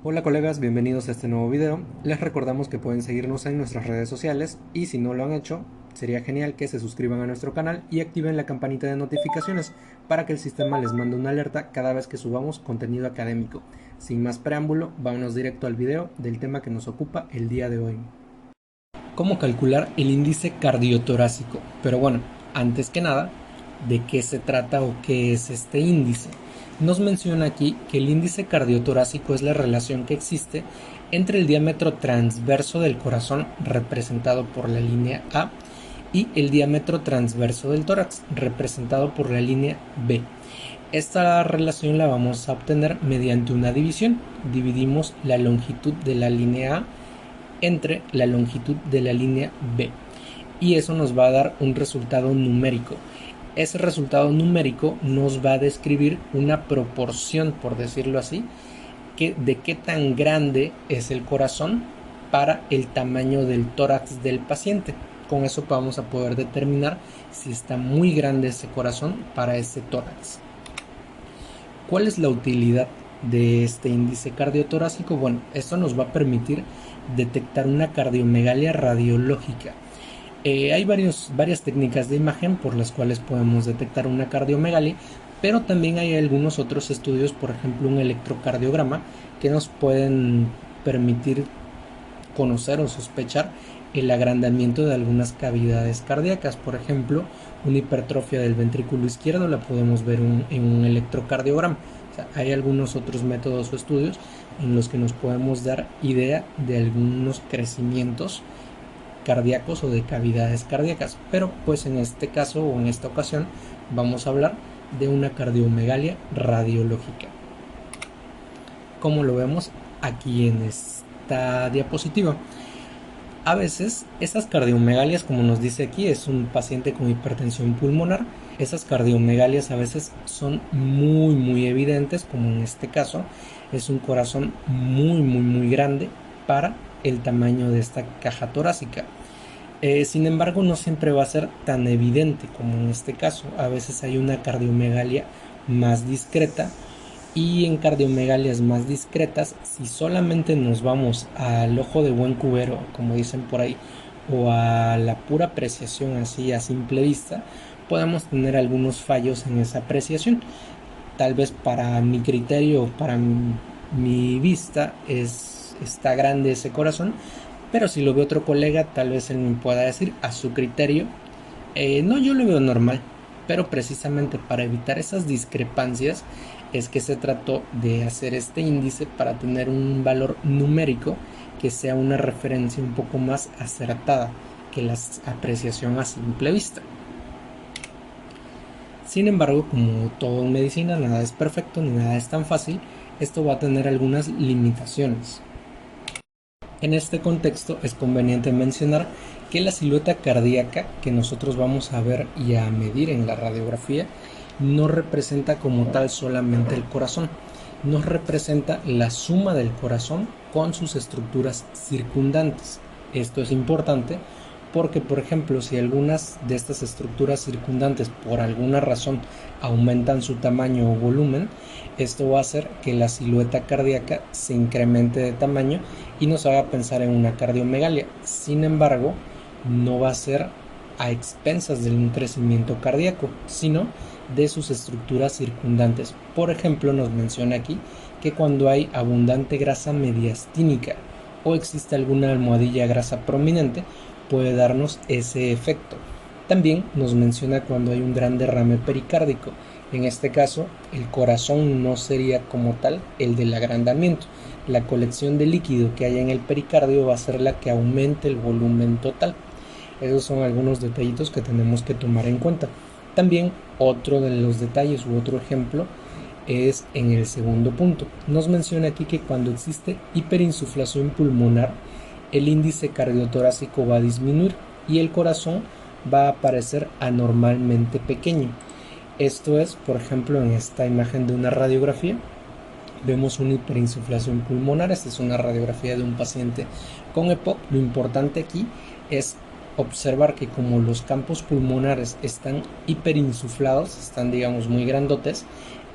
Hola colegas, bienvenidos a este nuevo video. Les recordamos que pueden seguirnos en nuestras redes sociales y si no lo han hecho, sería genial que se suscriban a nuestro canal y activen la campanita de notificaciones para que el sistema les mande una alerta cada vez que subamos contenido académico. Sin más preámbulo, vámonos directo al video del tema que nos ocupa el día de hoy. ¿Cómo calcular el índice cardiotorácico? Pero bueno, antes que nada, ¿de qué se trata o qué es este índice? Nos menciona aquí que el índice cardiotorácico es la relación que existe entre el diámetro transverso del corazón, representado por la línea A, y el diámetro transverso del tórax, representado por la línea B. Esta relación la vamos a obtener mediante una división. Dividimos la longitud de la línea A entre la longitud de la línea B y eso nos va a dar un resultado numérico. Ese resultado numérico nos va a describir una proporción, por decirlo así, de qué tan grande es el corazón para el tamaño del tórax del paciente. Con eso vamos a poder determinar si está muy grande ese corazón para ese tórax. ¿Cuál es la utilidad de este índice cardiotorácico? Bueno, esto nos va a permitir detectar una cardiomegalia radiológica. Hay varias técnicas de imagen por las cuales podemos detectar una cardiomegalia, pero también hay algunos otros estudios, por ejemplo un electrocardiograma, que nos pueden permitir conocer o sospechar el agrandamiento de algunas cavidades cardíacas. Por ejemplo, una hipertrofia del ventrículo izquierdo la podemos ver en un electrocardiograma. O sea, hay algunos otros métodos o estudios en los que nos podemos dar idea de algunos crecimientos cardíacos o de cavidades cardíacas, pero pues en este caso o en esta ocasión vamos a hablar de una cardiomegalia radiológica. Como lo vemos aquí en esta diapositiva, a veces esas cardiomegalias, como nos dice aquí, es un paciente con hipertensión pulmonar. Esas cardiomegalias a veces son muy evidentes, como en este caso es un corazón muy grande para el tamaño de esta caja torácica. Sin embargo, no siempre va a ser tan evidente como en este caso. A veces hay una cardiomegalia más discreta y en cardiomegalias más discretas, si solamente nos vamos al ojo de buen cubero, como dicen por ahí, o a la pura apreciación así a simple vista, podemos tener algunos fallos en esa apreciación. Tal vez para mi criterio, para mi vista, está grande ese corazón, pero si lo ve otro colega, tal vez él me pueda decir a su criterio, no, yo lo veo normal, pero precisamente para evitar esas discrepancias es que se trató de hacer este índice para tener un valor numérico que sea una referencia un poco más acertada que la apreciación a simple vista. Sin embargo, como todo en medicina, nada es perfecto ni nada es tan fácil, esto va a tener algunas limitaciones. En este contexto es conveniente mencionar que la silueta cardíaca que nosotros vamos a ver y a medir en la radiografía no representa como tal solamente el corazón, nos representa la suma del corazón con sus estructuras circundantes. Esto es importante porque, por ejemplo, si algunas de estas estructuras circundantes por alguna razón aumentan su tamaño o volumen, esto va a hacer que la silueta cardíaca se incremente de tamaño y nos haga pensar en una cardiomegalia. Sin embargo, no va a ser a expensas de un crecimiento cardíaco, sino de sus estructuras circundantes. Por ejemplo, nos menciona aquí que cuando hay abundante grasa mediastínica o existe alguna almohadilla grasa prominente, puede darnos ese efecto. También nos menciona cuando hay un gran derrame pericárdico. En este caso, el corazón no sería como tal el del agrandamiento. La colección de líquido que hay en el pericardio va a ser la que aumente el volumen total. Esos son algunos detallitos que tenemos que tomar en cuenta. También otro de los detalles u otro ejemplo es en el segundo punto. Nos menciona aquí que cuando existe hiperinsuflación pulmonar, el índice cardiotorácico va a disminuir y el corazón va a aparecer anormalmente pequeño. Esto es, por ejemplo, en esta imagen de una radiografía, vemos una hiperinsuflación pulmonar. Esta es una radiografía de un paciente con EPOC. Lo importante aquí es observar que como los campos pulmonares están hiperinsuflados, están digamos muy grandotes,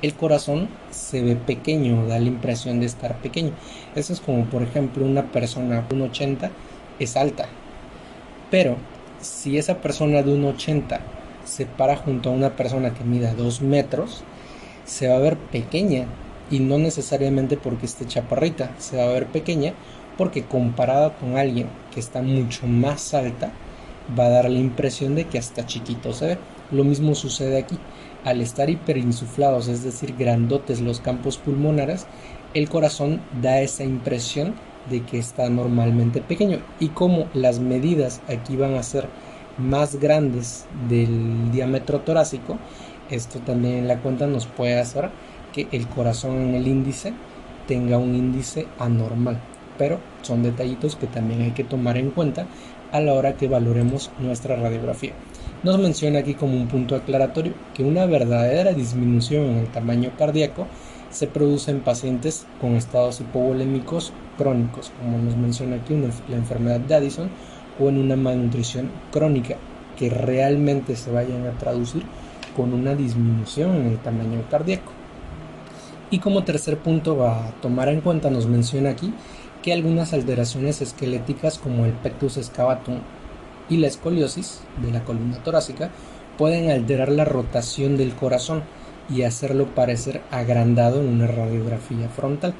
el corazón se ve pequeño, da la impresión de estar pequeño. Eso es como, por ejemplo, una persona de 1,80 es alta, pero si esa persona de 1,80 se para junto a una persona que mida 2 metros, se va a ver pequeña, y no necesariamente porque esté chaparrita, se va a ver pequeña porque comparada con alguien que está mucho más alta, va a dar la impresión de que hasta chiquito se ve. Lo mismo sucede aquí. Al estar hiperinsuflados, es decir, grandotes los campos pulmonares, el corazón da esa impresión de que está normalmente pequeño. Y como las medidas aquí van a ser más grandes del diámetro torácico, esto también en la cuenta nos puede hacer que el corazón en el índice tenga un índice anormal. Pero son detallitos que también hay que tomar en cuenta a la hora que valoremos nuestra radiografía. Nos menciona aquí como un punto aclaratorio que una verdadera disminución en el tamaño cardíaco se produce en pacientes con estados hipovolémicos crónicos, como nos menciona aquí la enfermedad de Addison, o en una malnutrición crónica, que realmente se vayan a traducir con una disminución en el tamaño cardíaco. Y como tercer punto a tomar en cuenta, nos menciona aquí que algunas alteraciones esqueléticas como el pectus excavatum y la escoliosis de la columna torácica pueden alterar la rotación del corazón y hacerlo parecer agrandado en una radiografía frontal.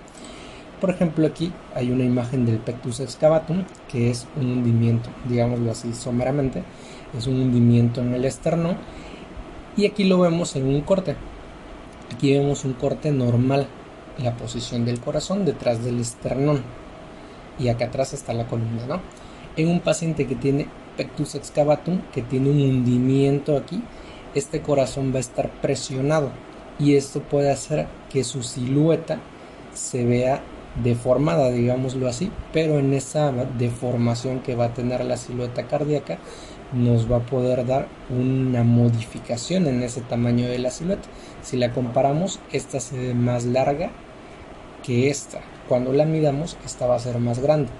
Por ejemplo, aquí hay una imagen del pectus excavatum, que es un hundimiento, digámoslo así someramente, es un hundimiento en el esternón, y aquí lo vemos en un corte. Aquí vemos un corte normal, la posición del corazón detrás del esternón, y acá atrás está la columna, ¿no? En un paciente que tiene pectus excavatum, que tiene un hundimiento aquí, este corazón va a estar presionado, y esto puede hacer que su silueta se vea deformada, digámoslo así, pero en esa deformación que va a tener la silueta cardíaca nos va a poder dar una modificación en ese tamaño de la silueta. Si la comparamos, esta se ve más larga que esta. Cuando la midamos, esta va a ser más grande,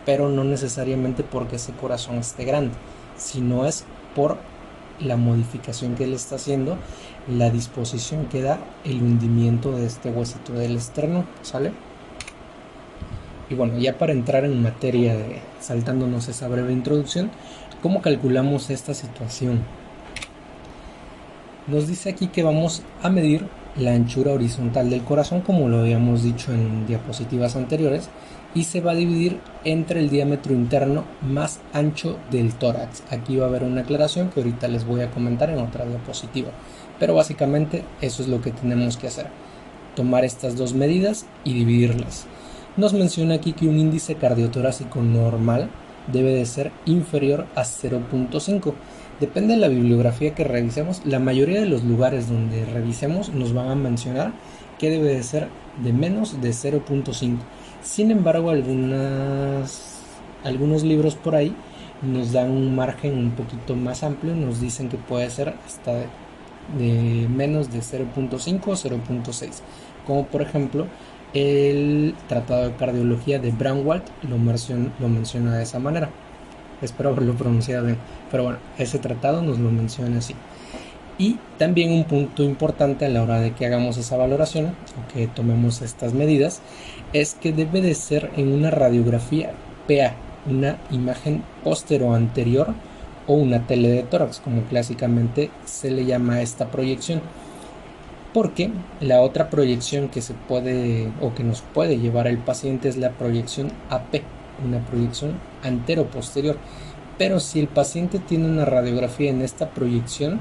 pero no necesariamente porque ese corazón esté grande, sino es por la modificación que le está haciendo, la disposición que da el hundimiento de este huesito del esternón, ¿sale? Y bueno, ya para entrar en materia de saltándonos esa breve introducción, ¿cómo calculamos esta situación? Nos dice aquí que vamos a medir la anchura horizontal del corazón, como lo habíamos dicho en diapositivas anteriores, y se va a dividir entre el diámetro interno más ancho del tórax. Aquí va a haber una aclaración que ahorita les voy a comentar en otra diapositiva, pero básicamente eso es lo que tenemos que hacer: tomar estas dos medidas y dividirlas. Nos menciona aquí que un índice cardiotorácico normal debe de ser inferior a 0.5. Depende de la bibliografía que revisemos. La mayoría de los lugares donde revisemos nos van a mencionar que debe de ser de menos de 0.5. Sin embargo, algunos libros por ahí nos dan un margen un poquito más amplio. Nos dicen que puede ser hasta de menos de 0.5 o 0.6. Como por ejemplo el Tratado de Cardiología de Braunwald lo menciona de esa manera. Espero haberlo pronunciado bien, pero bueno, ese tratado nos lo menciona así. Y también un punto importante a la hora de que hagamos esa valoración o que tomemos estas medidas es que debe de ser en una radiografía PA, una imagen póstero-anterior o una tele de tórax, como clásicamente se le llama a esta proyección. Porque la otra proyección que se puede o que nos puede llevar el paciente es la proyección AP, una proyección antero-posterior. Pero si el paciente tiene una radiografía en esta proyección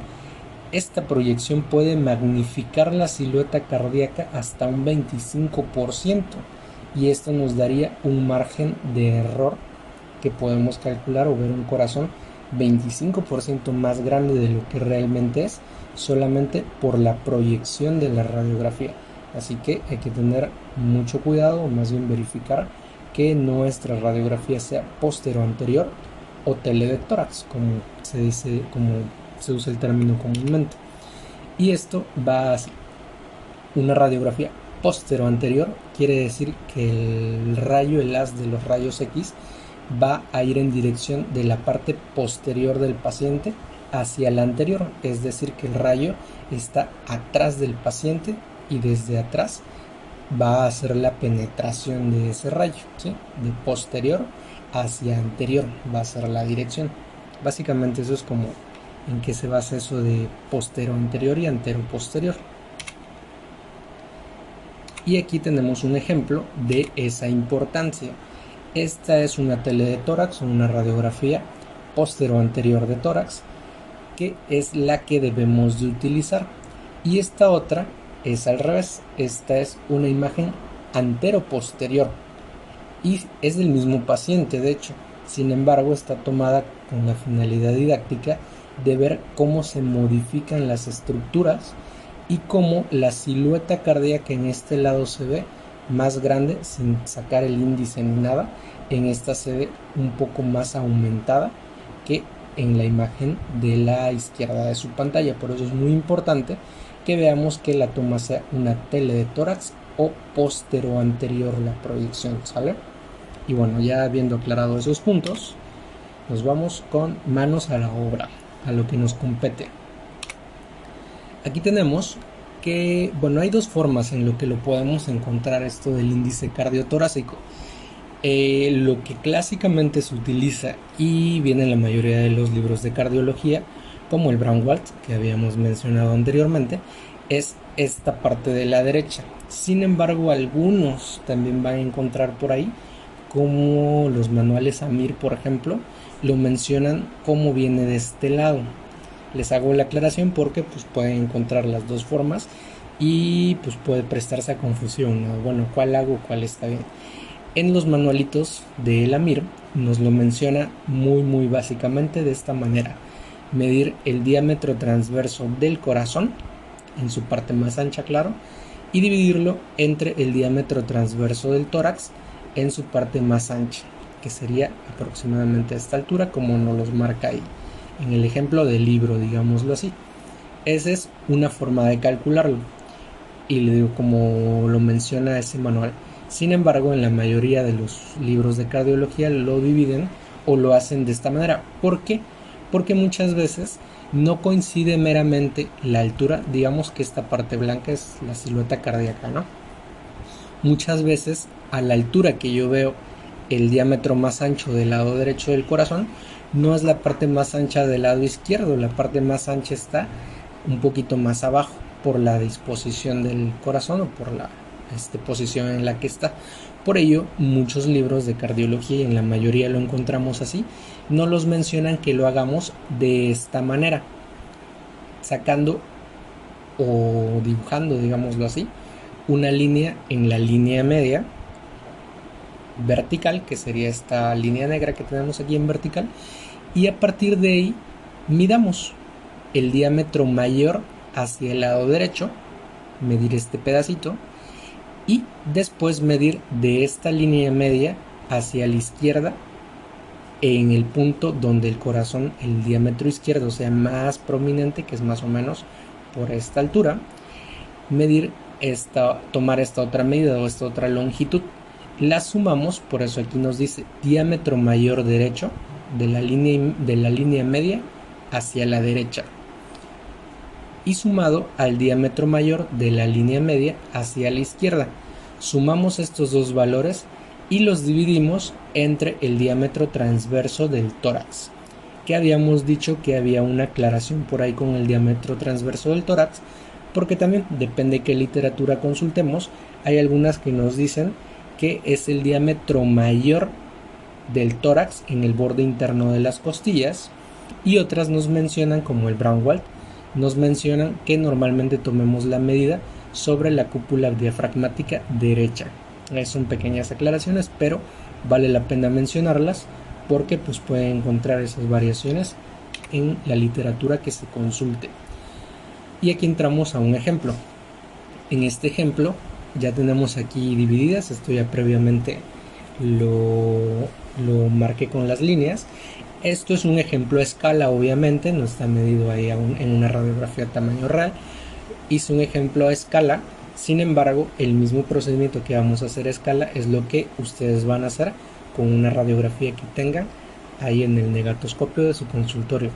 puede magnificar la silueta cardíaca hasta un 25%, y esto nos daría un margen de error que podemos calcular o ver un corazón 25% más grande de lo que realmente es, solamente por la proyección de la radiografía. Así que hay que tener mucho cuidado, o más bien verificar que nuestra radiografía sea póstero-anterior o tele de tórax, como se usa el término comúnmente. Y esto va así: una radiografía póstero-anterior quiere decir que el haz de los rayos X va a ir en dirección de la parte posterior del paciente hacia la anterior, es decir, que el rayo está atrás del paciente y desde atrás va a hacer la penetración de ese rayo, ¿sí? De posterior hacia anterior va a ser la dirección. Básicamente eso es como en qué se basa eso de postero anterior y antero posterior. Y aquí tenemos un ejemplo de esa importancia. Esta es una tele de tórax o una radiografía postero anterior de tórax, que es la que debemos de utilizar. Y esta otra es al revés. Esta es una imagen antero posterior y es del mismo paciente, de hecho. Sin embargo, está tomada con la finalidad didáctica de ver cómo se modifican las estructuras y cómo la silueta cardíaca en este lado se ve más grande sin sacar el índice ni nada. En esta se ve un poco más aumentada que en la imagen de la izquierda de su pantalla. Por eso es muy importante que veamos que la toma sea una tele de tórax o postero anterior la proyección, ¿sale? Y bueno, ya habiendo aclarado esos puntos, nos vamos con manos a la obra, a lo que nos compete. Aquí tenemos que, bueno, hay dos formas en lo que lo podemos encontrar esto del índice cardiotorácico. Lo que clásicamente se utiliza y viene en la mayoría de los libros de cardiología, como el Braunwald, que habíamos mencionado anteriormente, es esta parte de la derecha. Sin embargo, algunos también van a encontrar por ahí, como los manuales AMIR, por ejemplo, lo mencionan como viene de este lado. Les hago la aclaración porque pues pueden encontrar las dos formas y pues puede prestarse a confusión, ¿no? Bueno, ¿cuál hago? ¿Cuál está bien? En los manualitos de la AMIR nos lo menciona muy básicamente de esta manera: medir el diámetro transverso del corazón en su parte más ancha, claro, y dividirlo entre el diámetro transverso del tórax en su parte más ancha, que sería aproximadamente a esta altura, como nos los marca ahí en el ejemplo del libro, digámoslo así. Esa es una forma de calcularlo y le digo, como lo menciona ese manual. Sin embargo, en la mayoría de los libros de cardiología lo dividen o lo hacen de esta manera. ¿Por qué? Porque muchas veces no coincide meramente la altura. Digamos que esta parte blanca es la silueta cardíaca, ¿no? Muchas veces a la altura que yo veo el diámetro más ancho del lado derecho del corazón, no es la parte más ancha del lado izquierdo. La parte más ancha está un poquito más abajo por la disposición del corazón o por la posición en la que está. Por ello, muchos libros de cardiología, y en la mayoría lo encontramos así, no los mencionan que lo hagamos de esta manera, sacando o dibujando, digámoslo así, una línea en la línea media vertical, que sería esta línea negra que tenemos aquí en vertical, y a partir de ahí midamos el diámetro mayor hacia el lado derecho, medir este pedacito, y después medir de esta línea media hacia la izquierda en el punto donde el corazón, el diámetro izquierdo sea más prominente, que es más o menos por esta altura, medir tomar esta otra medida o esta otra longitud, la sumamos. Por eso aquí nos dice diámetro mayor derecho de la línea media hacia la derecha, y sumado al diámetro mayor de la línea media hacia la izquierda. Sumamos estos dos valores y los dividimos entre el diámetro transverso del tórax, que habíamos dicho que había una aclaración por ahí con el diámetro transverso del tórax, porque también depende qué literatura consultemos. Hay algunas que nos dicen que es el diámetro mayor del tórax en el borde interno de las costillas, y otras nos mencionan, como el Braunwald, nos mencionan que normalmente tomemos la medida sobre la cúpula diafragmática derecha. Son pequeñas aclaraciones, pero vale la pena mencionarlas porque pues pueden encontrar esas variaciones en la literatura que se consulte. Y aquí entramos a un ejemplo. En este ejemplo ya tenemos aquí divididas, esto ya previamente lo marqué con las líneas. Esto es un ejemplo a escala, obviamente, no está medido ahí en una radiografía a tamaño real. Hice un ejemplo a escala, sin embargo, el mismo procedimiento que vamos a hacer a escala es lo que ustedes van a hacer con una radiografía que tengan ahí en el negatoscopio de su consultorio.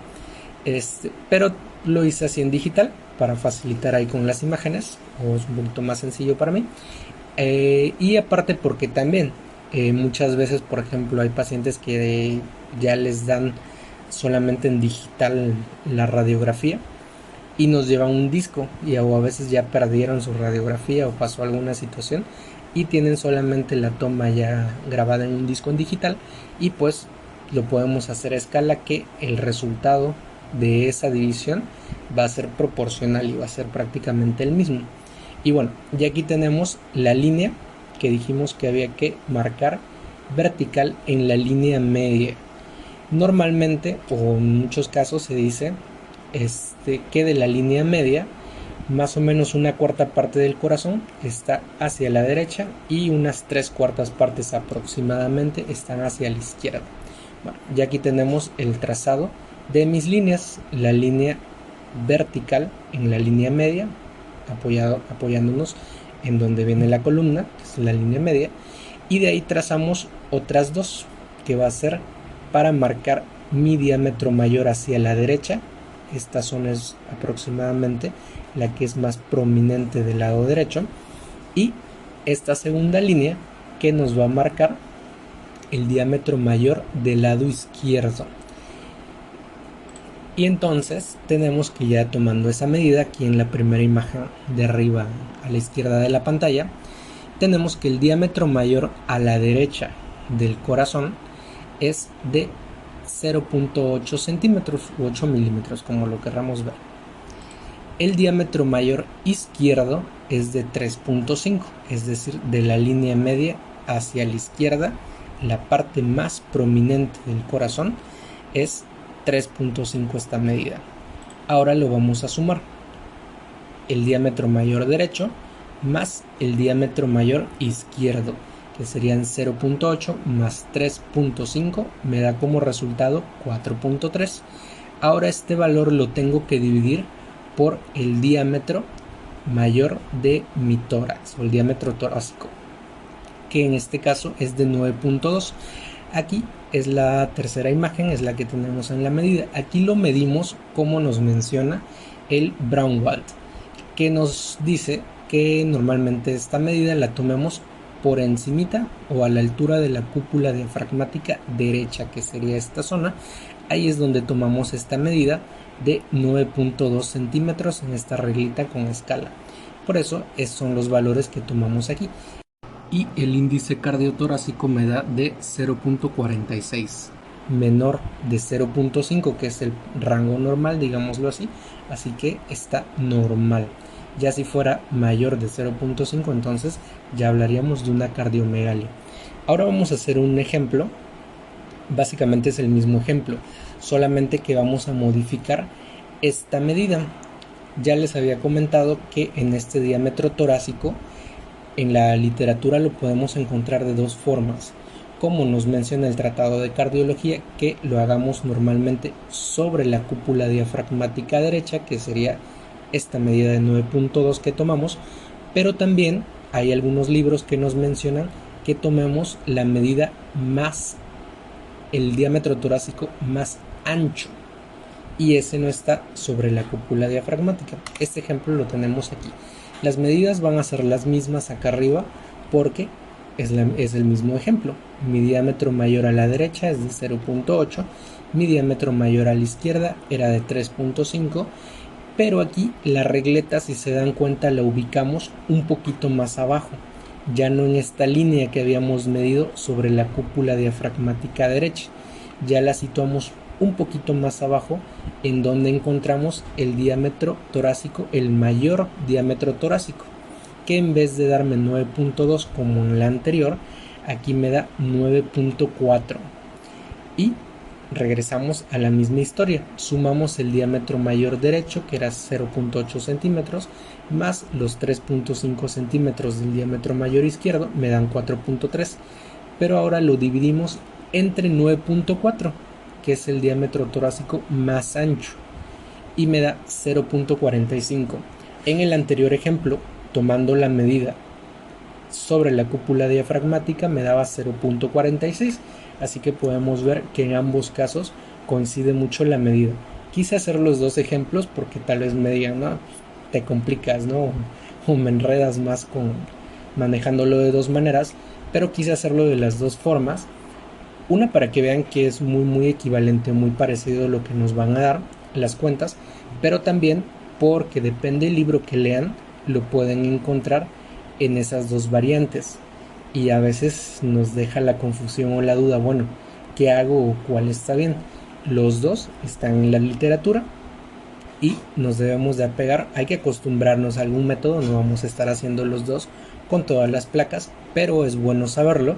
Pero lo hice así en digital, para facilitar ahí con las imágenes, o es un poquito más sencillo para mí. Y aparte porque también muchas veces, por ejemplo, hay pacientes que ya les dan solamente en digital la radiografía y nos llevan un disco, o a veces ya perdieron su radiografía o pasó alguna situación y tienen solamente la toma ya grabada en un disco en digital, y pues lo podemos hacer a escala, que el resultado de esa división va a ser proporcional y va a ser prácticamente el mismo. Y bueno, ya aquí tenemos la línea que dijimos que había que marcar vertical en la línea media. Normalmente, o en muchos casos, se dice que de la línea media, más o menos una cuarta parte del corazón está hacia la derecha y unas 3/4 partes aproximadamente están hacia la izquierda. Bueno, ya aquí tenemos el trazado de mis líneas, la línea vertical en la línea media, apoyándonos en donde viene la columna, que es la línea media, y de ahí trazamos otras dos, que va a ser para marcar mi diámetro mayor hacia la derecha. Esta zona es aproximadamente la que es más prominente del lado derecho, y esta segunda línea que nos va a marcar el diámetro mayor del lado izquierdo. Y entonces tenemos que, ya tomando esa medida, aquí en la primera imagen de arriba a la izquierda de la pantalla, tenemos que el diámetro mayor a la derecha del corazón es de 0.8 centímetros u 8 milímetros, como lo querramos ver. El diámetro mayor izquierdo es de 3.5, es decir, de la línea media hacia la izquierda, la parte más prominente del corazón es 3.5 esta medida. Ahora lo vamos a sumar. El diámetro mayor derecho más el diámetro mayor izquierdo, que serían 0.8 más 3.5, me da como resultado 4.3. Ahora este valor lo tengo que dividir por el diámetro mayor de mi tórax, o el diámetro torácico, que en este caso es de 9.2. Aquí es la tercera imagen, es la que tenemos en la medida. Aquí lo medimos como nos menciona el Braunwald, que nos dice que normalmente esta medida la tomemos por encimita o a la altura de la cúpula diafragmática derecha, que sería esta zona. Ahí es donde tomamos esta medida de 9.2 centímetros en esta reglita con escala. Por eso esos son los valores que tomamos aquí. Y el índice cardiotorácico me da de 0.46, menor de 0.5, que es el rango normal, digámoslo así, así que está normal. Ya si fuera mayor de 0.5, entonces ya hablaríamos de una cardiomegalia. Ahora vamos a hacer un ejemplo. Básicamente es el mismo ejemplo, solamente que vamos a modificar esta medida. Ya les había comentado que en este diámetro torácico, en la literatura lo podemos encontrar de dos formas, como nos menciona el Tratado de Cardiología, que lo hagamos normalmente sobre la cúpula diafragmática derecha, que sería esta medida de 9.2 que tomamos, pero también hay algunos libros que nos mencionan que tomemos la medida más, el diámetro torácico más ancho, y ese no está sobre la cúpula diafragmática. Este ejemplo lo tenemos aquí. Las medidas van a ser las mismas acá arriba porque es el mismo ejemplo. Mi diámetro mayor a la derecha es de 0.8, mi diámetro mayor a la izquierda era de 3.5, pero aquí la regleta, si se dan cuenta, la ubicamos un poquito más abajo, ya no en esta línea que habíamos medido sobre la cúpula diafragmática derecha, ya la situamos un poquito más abajo, en donde encontramos el diámetro torácico, el mayor diámetro torácico, que en vez de darme 9.2 como en la anterior, aquí me da 9.4. Y regresamos a la misma historia, sumamos el diámetro mayor derecho, que era 0.8 centímetros, más los 3.5 centímetros del diámetro mayor izquierdo, me dan 4.3, pero ahora lo dividimos entre 9.4, que es el diámetro torácico más ancho, y me da 0.45. En el anterior ejemplo, tomando la medida sobre la cúpula diafragmática, me daba 0.46, así que podemos ver que en ambos casos coincide mucho la medida. Quise hacer los dos ejemplos porque tal vez me digan, no, te complicas, ¿no? O me enredas más con manejándolo de dos maneras, pero quise hacerlo de las dos formas. Una para que vean que es muy equivalente, muy parecido a lo que nos van a dar las cuentas, pero también porque depende del libro que lean, lo pueden encontrar en esas dos variantes. Y a veces nos deja la confusión o la duda, bueno, ¿qué hago o cuál está bien? Los dos están en la literatura y nos debemos de apegar, hay que acostumbrarnos a algún método, no vamos a estar haciendo los dos con todas las placas, pero es bueno saberlo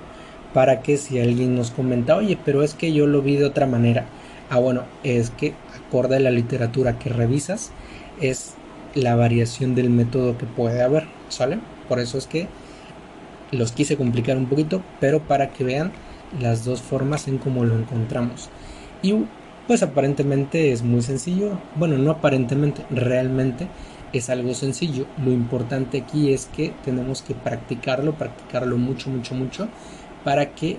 para que si alguien nos comenta, oye, pero es que yo lo vi de otra manera, bueno, es que acorde a la literatura que revisas, es la variación del método que puede haber, ¿sale? Por eso es que los quise complicar un poquito, pero para que vean las dos formas en cómo lo encontramos. Y pues aparentemente es muy sencillo. Bueno, no aparentemente, realmente es algo sencillo. Lo importante aquí es que tenemos que practicarlo mucho, para que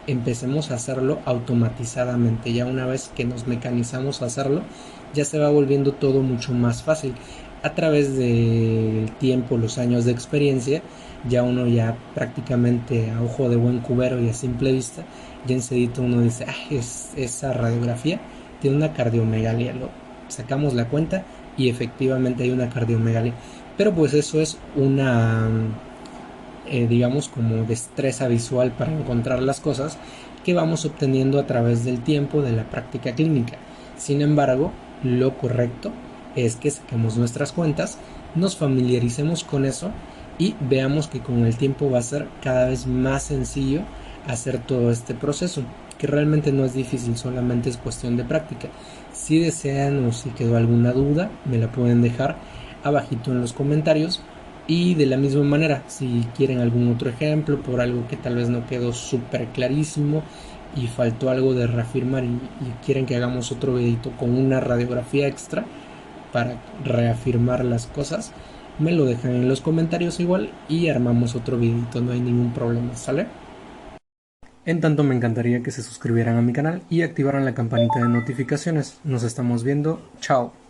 empecemos a hacerlo automatizadamente. Ya una vez que nos mecanizamos a hacerlo, ya se va volviendo todo mucho más fácil. A través del tiempo, los años de experiencia, ya uno ya prácticamente a ojo de buen cubero y a simple vista, ya enseguida uno dice, esa radiografía tiene una cardiomegalia, lo sacamos la cuenta y efectivamente hay una cardiomegalia. Pero pues eso es una, digamos, como destreza visual para encontrar las cosas que vamos obteniendo a través del tiempo de la práctica clínica. Sin embargo, lo correcto es que saquemos nuestras cuentas, nos familiaricemos con eso y veamos que con el tiempo va a ser cada vez más sencillo hacer todo este proceso, que realmente no es difícil, solamente es cuestión de práctica. Si desean o si quedó alguna duda, me la pueden dejar abajito en los comentarios. Y de la misma manera, si quieren algún otro ejemplo por algo que tal vez no quedó súper clarísimo y faltó algo de reafirmar y quieren que hagamos otro videito con una radiografía extra para reafirmar las cosas, me lo dejan en los comentarios igual y armamos otro videito, no hay ningún problema, ¿sale? En tanto me encantaría que se suscribieran a mi canal y activaran la campanita de notificaciones. Nos estamos viendo, chao.